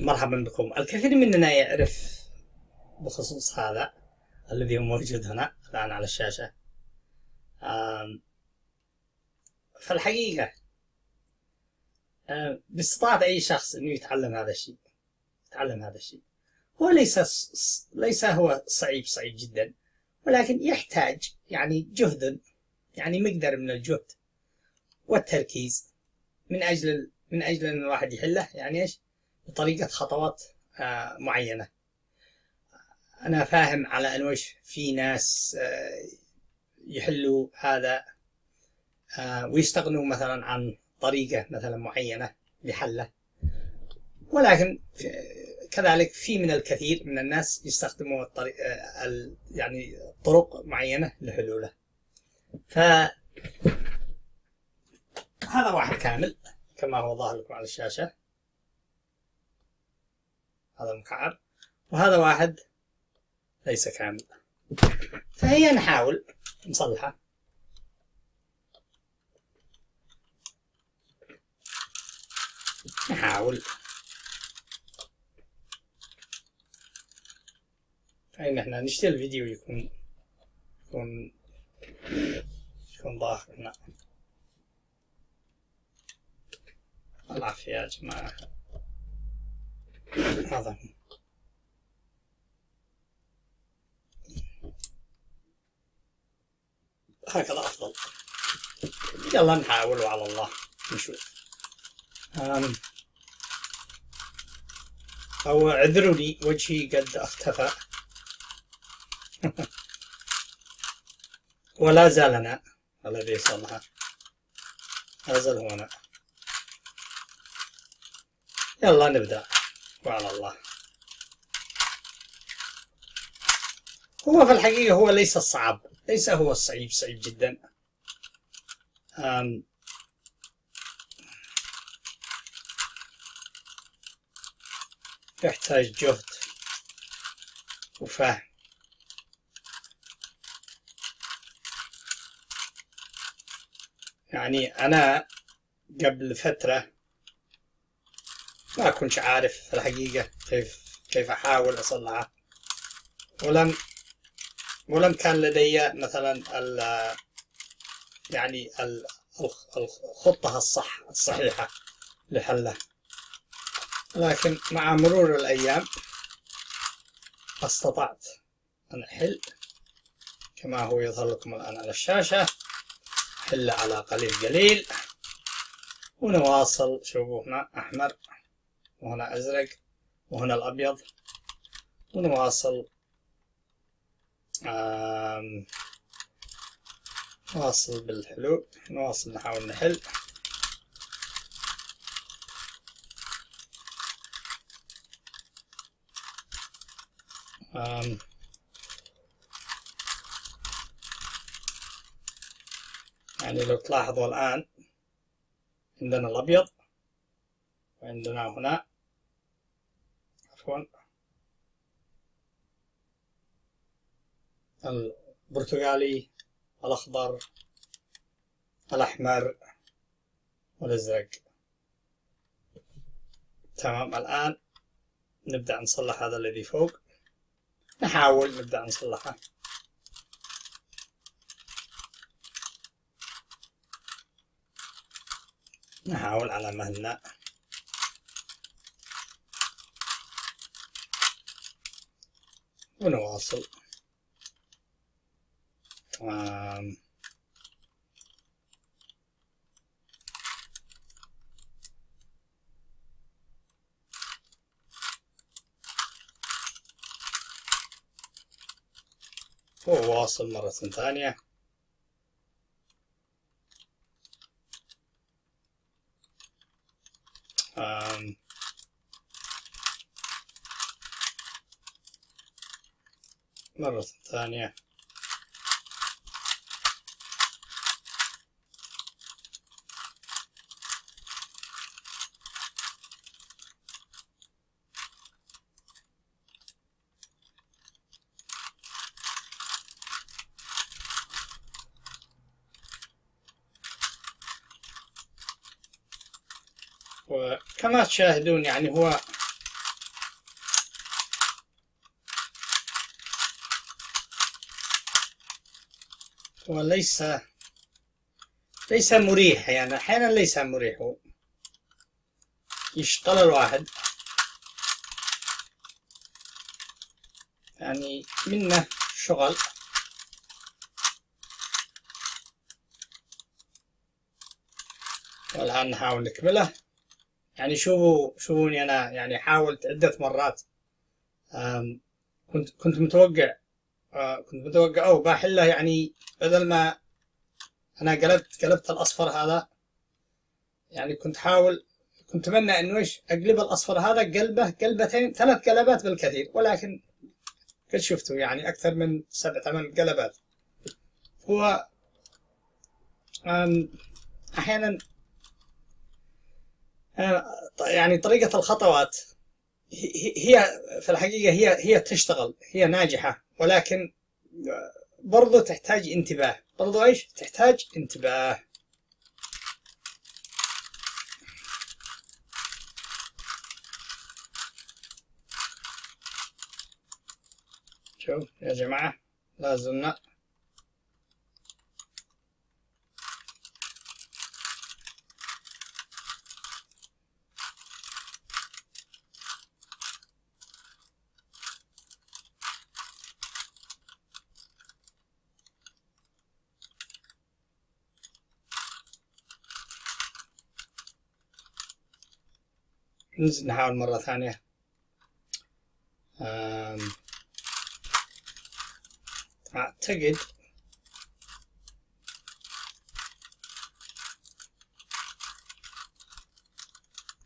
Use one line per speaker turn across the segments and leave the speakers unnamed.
مرحبا بكم. الكثير مننا يعرف بخصوص هذا الذي هو موجود هنا الآن على الشاشة. فالحقيقة باستطاعة أي شخص أنه يتعلم هذا الشيء. هو ليس هو صعيب جدا، ولكن يحتاج جهد، مقدار من الجهد والتركيز من أجل أن الواحد يحله، إيش بطريقة خطوات معينة. أنا فاهم على أنه في ناس يحلوا هذا ويستغنوا مثلا عن طريقة مثلا معينة لحله، ولكن كذلك في من الكثير من الناس يستخدموا طرق معينة لحلوله. فهذا واحد كامل كما هو ظاهر لكم على الشاشة، هذا مكعب، وهذا واحد ليس كامل. فهي نحاول نصلحه. فإن احنا نشتري الفيديو يكون ظاهر هنا. العافية يا جماعة. هذا هكذا أفضل. يلا نحاول وعلى الله نشوف. أو اعذروني وجهي قد اختفى. ولا زالنا الذي يصلها لا زال هنا. يلا نبدأ وعلى الله. هو في الحقيقة هو ليس صعب، ليس هو صعيب جدا. يحتاج جهد وفهم. أنا قبل فترة ما كنت عارف في الحقيقة كيف أحاول أصلحها، ولم كان لدي مثلا الخطة الصحيحة لحله. لكن مع مرور الأيام استطعت أن أحل كما هو يظهر لكم الآن على الشاشة. حل على قليل ونواصل. شوفوا هنا أحمر وهنا أزرق وهنا الأبيض، ونواصل نواصل بالحلو، نحاول نحل. لو تلاحظوا الآن عندنا الأبيض، وعندنا هنا البرتقالي، الأخضر، الأحمر والأزرق. تمام. الآن نبدأ نصلح هذا الذي فوق. نحاول نبدأ نصلحه. نحاول على مهلنا. ونواصل. وواصل مرة ثانية. مرة ثانية. كما تشاهدون يعني هو ليس مريح، يعني أحيانا ليس مريح، يشتغل الواحد يعني منه شغل. والآن نحاول نكمله. يعني شوفوني أنا يعني حاولت عدة مرات. كنت متوقع أو بحله، يعني بدل ما أنا قلبت الأصفر هذا، يعني كنت أتمنى إنه أقلب الأصفر هذا قلبتين 3 قلبات بالكثير، ولكن قد شفتوا يعني أكثر من 7-8 قلبات. هو أحيانا يعني طريقة الخطوات هي في الحقيقة هي تشتغل، هي ناجحة، ولكن برضو تحتاج انتباه. تحتاج انتباه. شوف يا جماعة، لازم نحاول مرة ثانية. أعتقد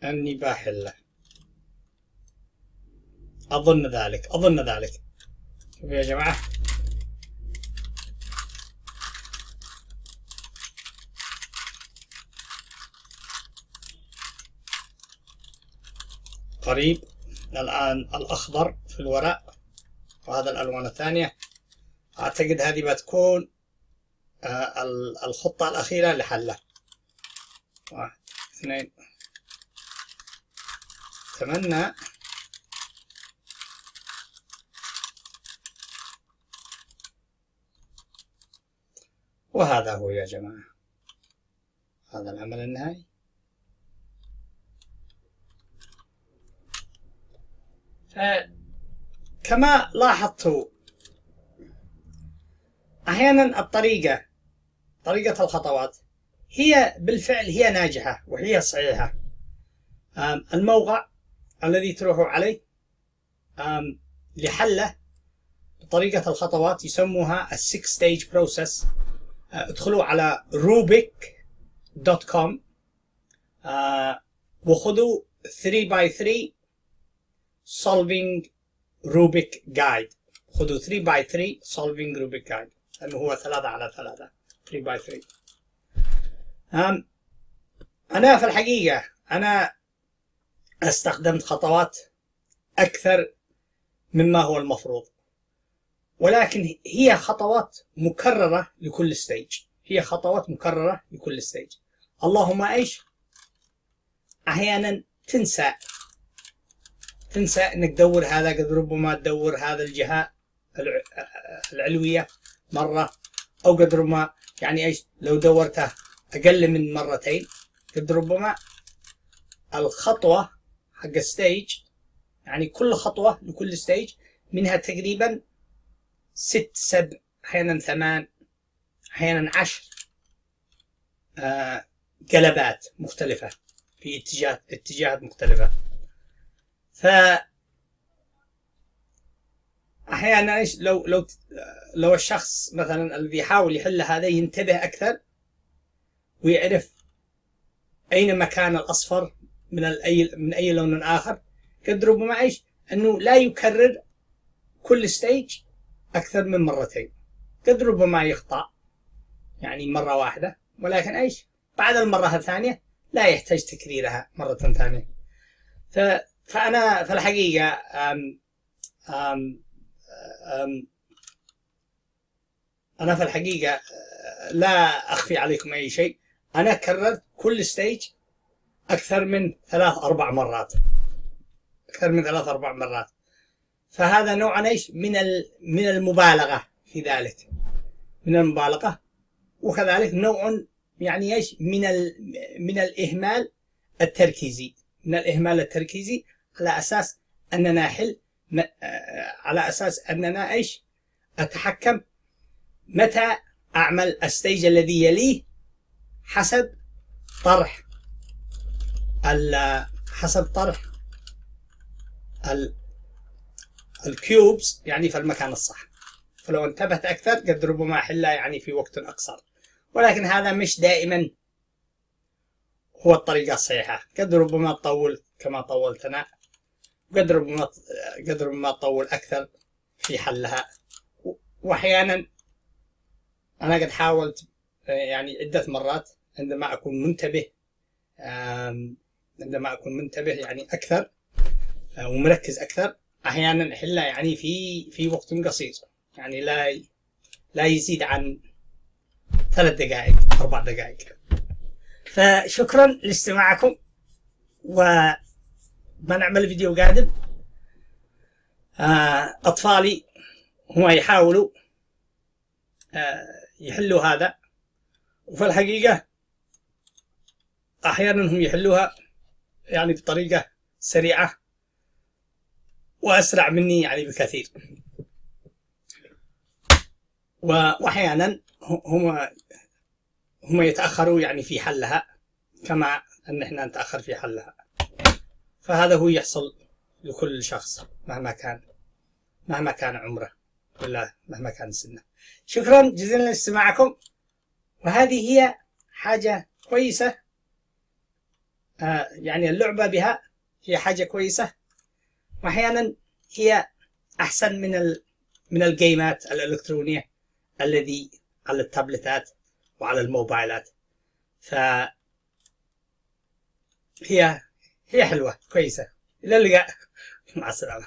أني باحله، أظن ذلك. شوفوا يا جماعة، قريب. الآن الأخضر في الورق، وهذا الألوان الثانية. أعتقد هذه بتكون الخطة الأخيرة لحله. 1 2 أتمنى وهذا هو يا جماعة، هذا العمل النهائي. كما لاحظتوا، أحيانا طريقة الخطوات هي بالفعل هي ناجحة وهي صحيحة. الموقع الذي تروحوا عليه لحله بطريقة الخطوات يسموها ال6 stage process. ادخلوا على rubik.com وخذوا 3x3 solving Rubik guide. خذوا 3x3 solving Rubik guide، لأنه هو 3x3 3x3. أنا في الحقيقة استخدمت خطوات أكثر مما هو المفروض، ولكن هي خطوات مكررة لكل ستيج. اللهم أحيانا تنسى انك تدور هذا، قد ربما تدور هذا الجهة العلوية مرة، او قد ربما يعني لو دورته اقل من مرتين، قد ربما الخطوة حق ستيج، يعني كل خطوة لكل ستيج منها تقريبا 6 7 احيانا 8 احيانا 10 قلبات مختلفة في اتجاهات مختلفة. ف احيانا لو الشخص مثلا الذي يحاول يحل هذا ينتبه اكثر ويعرف اين مكان الاصفر من اي لون اخر، قد ربما انه لا يكرر كل ستيج اكثر من مرتين. قد ربما يخطأ يعني مرة واحدة، ولكن بعد المرة الثانية لا يحتاج تكريرها مرة ثانية. فأنا في الحقيقة أنا في الحقيقة لا أخفي عليكم أي شيء. أنا كررت كل ستيج أكثر من 3-4 مرات، أكثر من 3-4 مرات. فهذا نوع إيش من المبالغة في ذلك، من المبالغة. وكذلك نوع يعني إيش من الإهمال التركيزي، من الإهمال التركيزي على أساس أننا على أساس أننا إيش أتحكم متى أعمل الستيج الذي يليه حسب طرح الكيوبز يعني في المكان الصح. فلو انتبهت أكثر قد ربما أحلها يعني في وقت أقصر، ولكن هذا مش دائما هو الطريقة الصحيحة. قد ربما تطول كما طولت أنا، قد ربما تطول أكثر في حلها. وأحيانا أنا قد حاولت يعني عدة مرات عندما أكون منتبه يعني أكثر ومركز أكثر، أحيانا أحلها يعني في وقت قصير، يعني لا يزيد عن 3 دقائق 4 دقائق. فشكرا لاستماعكم، وبنعمل فيديو قادم. أطفالي هم يحاولوا يحلوا هذا، وفي الحقيقة أحيانا هم يحلوها يعني بطريقة سريعة وأسرع مني يعني بكثير، وأحيانا هم يتأخروا يعني في حلها كما أن احنا نتأخر في حلها. فهذا هو يحصل لكل شخص مهما كان عمره ولا مهما كان سنه. شكرا جزيلا لاستماعكم، وهذه هي حاجة كويسة. يعني اللعبة بها هي حاجة كويسة، وأحيانا هي أحسن من الجيمات الإلكترونية الذي على التابلتات وعلى الموبايلات. فهي حلوة كويسة. إلى اللقاء، مع السلامة.